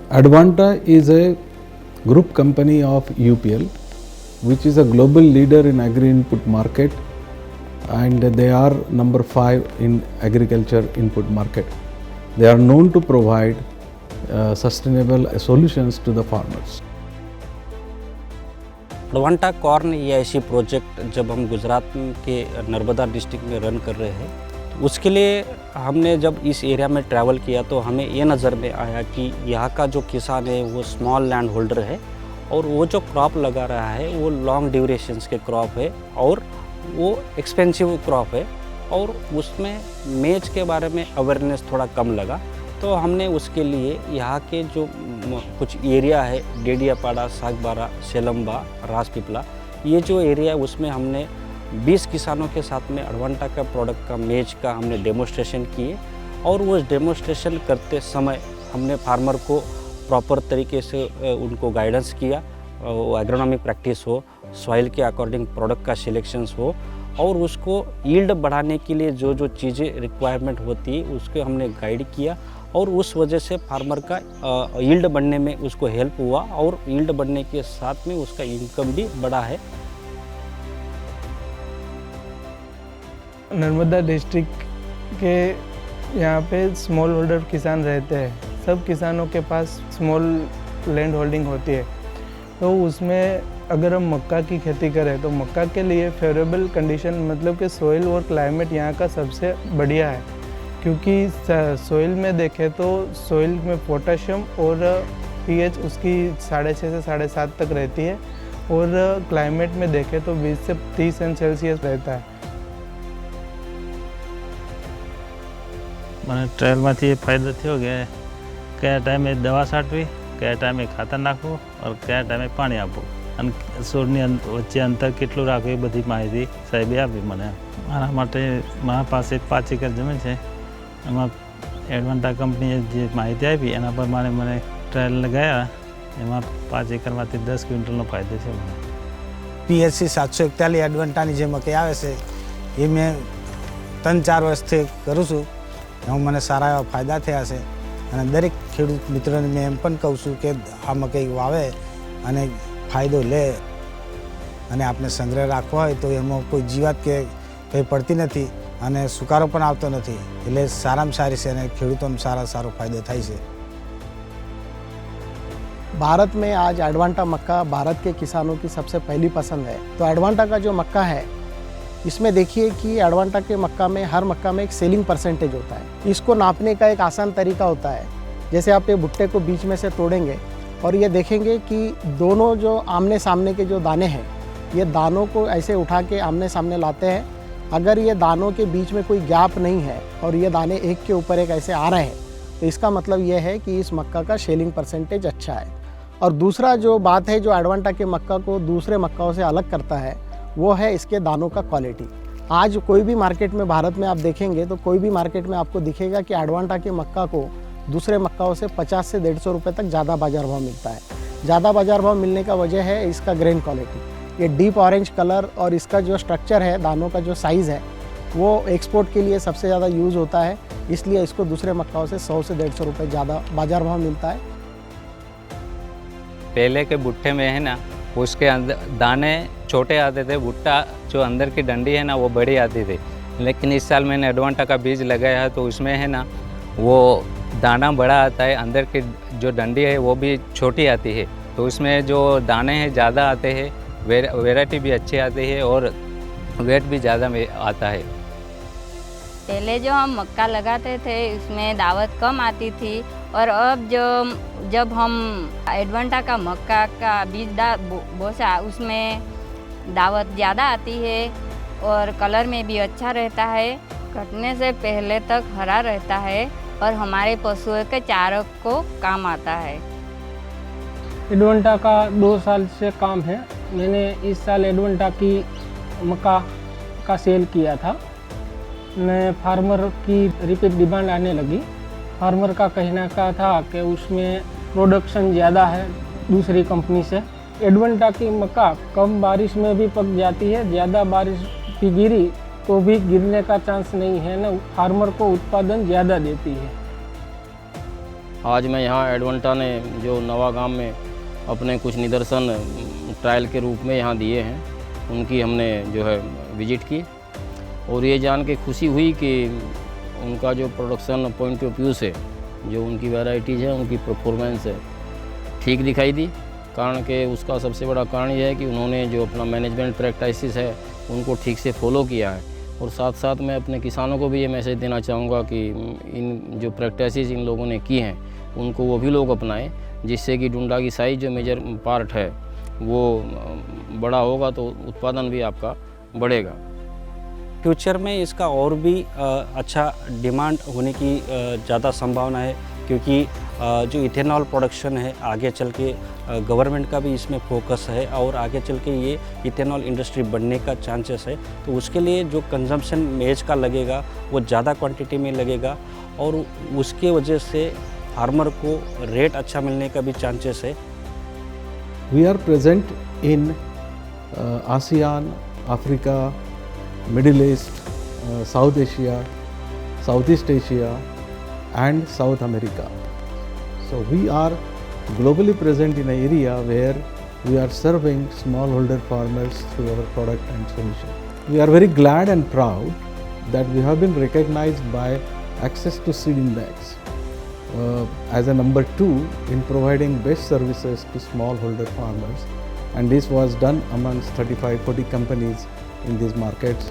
Advanta is a group company of UPL, which is a global leader in agri input market, and they are number 5 in agriculture input market. They are known to provide sustainable solutions to the farmers. Advanta corn ये ऐसी project जब हम गुजरात के Narmada district में run कर रहे हैं, तो उसके लिए हमने जब इस एरिया में ट्रैवल किया तो हमें ये नज़र में आया कि यहाँ का जो किसान है वो स्मॉल लैंड होल्डर है और वो जो क्रॉप लगा रहा है वो लॉन्ग ड्यूरेशंस के क्रॉप है और वो एक्सपेंसिव क्रॉप है और उसमें मेज के बारे में अवेयरनेस थोड़ा कम लगा। तो हमने उसके लिए यहाँ के जो कुछ एरिया है डेडियापाड़ा, सागबारा, सेलम्बा, राजपीपला, ये जो एरिया है उसमें हमने 20 किसानों के साथ में एडवांटा का प्रोडक्ट का मेज का हमने डेमोस्ट्रेशन किए और वो डेमोस्ट्रेशन करते समय हमने फार्मर को प्रॉपर तरीके से उनको गाइडेंस किया, एग्रोनॉमिक प्रैक्टिस हो, सॉइल के अकॉर्डिंग प्रोडक्ट का सिलेक्शंस हो और उसको यील्ड बढ़ाने के लिए जो जो चीज़ें रिक्वायरमेंट होती है उसको हमने गाइड किया और उस वजह से फार्मर का यील्ड बढ़ने में उसको हेल्प हुआ और यील्ड बढ़ने के साथ में उसका इनकम भी बढ़ा है। नर्मदा डिस्ट्रिक्ट के यहाँ पे स्मॉल होल्डर किसान रहते हैं। सब किसानों के पास स्मॉल लैंड होल्डिंग होती है, तो उसमें अगर हम मक्का की खेती करें तो मक्का के लिए फेवरेबल कंडीशन मतलब कि सोइल और क्लाइमेट यहाँ का सबसे बढ़िया है, क्योंकि सोइल में देखें तो सोइल में पोटेशियम और पीएच उसकी 6.5 से 7.5 तक रहती है और क्लाइमेट में देखें तो 20 से 30 सेल्सियस रहता है। મને ટ્રાયલમાંથી એ ફાયદો થયો કે કયા ટાઈમે દવા છાંટવી, કયા ટાઈમે ખાતર નાખવું और કયા ટાઈમે પાણી આપવું અને છોડની વચ્ચે અંતર કેટલું રાખવું એ બધી માહિતી સાહેબે આપી મને। મારા માટે મારા પાસે 5 એકર જમીન છે, એમાં એડવાન્ટા કંપનીએ જે માહિતી આપી એના પ્રમાણે મને ટ્રાયલ લગાવ્યા, એમાં 5 એકરમાંથી 10 ક્વિન્ટલનો ફાયદો છે મને। PHC 741 એડવાન્ટાની જે મકાઈ આવે છે એ મેં 3-4 વર્ષથી કરું છું, એમાં મને સારા એવા ફાયદા થયા છે અને દરેક ખેડૂત મિત્રોને મેં એમ પણ કહું છું કે આ મકાઈ વાવે અને ફાયદો લે અને આપણે સંગ્રહ રાખવો હોય તો એમાં કોઈ જીવાત કે કંઈ પડતી નથી અને સુકારો પણ આવતો નથી, એટલે સારામાં સારી છે અને ખેડૂતોને સારો फायदो થાય છે। भारत में आज एडवांटा मक्का भारत के किसानों की सबसे पहली पसंद है। तो एडवांटा का जो मक्का है इसमें देखिए कि एडवांटा के मक्का में हर मक्का में एक सेलिंग परसेंटेज होता है। इसको नापने का एक आसान तरीका होता है, जैसे आप ये भुट्टे को बीच में से तोड़ेंगे और ये देखेंगे कि दोनों जो आमने सामने के जो दाने हैं ये दानों को ऐसे उठा के आमने सामने लाते हैं। अगर ये दानों के बीच में कोई गैप नहीं है और ये दाने एक के ऊपर एक ऐसे आ रहे हैं तो इसका मतलब ये है कि इस मक्का का शेलिंग परसेंटेज अच्छा है। और दूसरा जो बात है जो एडवांटा के मक्का को दूसरे मक्काओं से अलग करता है वो है इसके दानों का क्वालिटी। आज कोई भी मार्केट में भारत में आप देखेंगे तो कोई भी मार्केट में आपको दिखेगा कि एडवांटा के मक्का को दूसरे मक्काओं से 50 से 150 रुपये तक ज़्यादा बाज़ार भाव मिलता है। ज़्यादा बाज़ार भाव मिलने का वजह है इसका ग्रेन क्वालिटी। ये डीप ऑरेंज कलर और इसका जो स्ट्रक्चर है, दानों का जो साइज़ है वो एक्सपोर्ट के लिए सबसे ज़्यादा यूज़ होता है, इसलिए इसको दूसरे मक्काओं से 100 से 150 रुपये ज़्यादा बाज़ार भाव मिलता है। पहले के भुट्टे में है ना उसके अंदर दाने छोटे आते थे, भुट्टा जो अंदर की डंडी है ना वो बड़ी आती थी, लेकिन इस साल मैंने एडवांटा का बीज लगाया है तो उसमें है ना वो दाना बड़ा आता है, अंदर की जो डंडी है वो भी छोटी आती है, तो उसमें जो दाने हैं ज़्यादा आते हैं, वैरायटी भी अच्छी आती है और वेट भी ज़्यादा आता है। पहले जो हम मक्का लगाते थे उसमें दावत कम आती थी और अब जब हम एडवांटा का मक्का का बीज बोसा उसमें दावत ज़्यादा आती है और कलर में भी अच्छा रहता है। कटने से पहले तक हरा रहता है और हमारे पशुओं के चारों को काम आता है। एडवांटा का 2 साल से काम है। मैंने इस साल एडवांटा की मक्का का सेल किया था। मैं फार्मर की रिपीट डिमांड आने लगी। फार्मर का कहना का था कि उसमें प्रोडक्शन ज़्यादा है दूसरी कंपनी से। एडवांटा की मक्का कम बारिश में भी पक जाती है, ज़्यादा बारिश भी गिरी तो भी गिरने का चांस नहीं है ना, फार्मर को उत्पादन ज़्यादा देती है। आज मैं यहाँ एडवांटा ने जो नवा गांव में अपने कुछ निदर्शन ट्रायल के रूप में यहाँ दिए हैं, उनकी हमने जो है विजिट की और ये जान के खुशी हुई कि उनका जो प्रोडक्शन पॉइंट ऑफ व्यू से जो उनकी वैरायटीज़ है, उनकी परफॉर्मेंस है ठीक दिखाई दी। कारण कि उसका सबसे बड़ा कारण यह है कि उन्होंने जो अपना मैनेजमेंट प्रैक्टिसेस है उनको ठीक से फॉलो किया है। और साथ साथ मैं अपने किसानों को भी ये मैसेज देना चाहूँगा कि इन जो प्रैक्टिसेस इन लोगों ने की हैं उनको वो भी लोग अपनाएं, जिससे कि डुंडा की साइज़ जो मेजर पार्ट है वो बड़ा होगा तो उत्पादन भी आपका बढ़ेगा। फ्यूचर में इसका और भी अच्छा डिमांड होने की ज़्यादा संभावना है, क्योंकि जो इथेनॉल प्रोडक्शन है आगे चल के गवर्नमेंट का भी इसमें फोकस है और आगे चल के ये इथेनॉल इंडस्ट्री बढ़ने का चांसेस है। तो उसके लिए जो कंजम्पशन मेज का लगेगा वो ज़्यादा क्वांटिटी में लगेगा और उसके वजह से फार्मर को रेट अच्छा मिलने का भी चांसेस है। We are present in ASEAN, Africa, Middle East, South Asia, Southeast Asia and South America. So we are globally present in an area where we are serving smallholder farmers through our product and solution. We are very glad and proud that we have been recognized by Access to Seed Index as a number 2 in providing best services to smallholder farmers, and this was done amongst 35-40 companies in these markets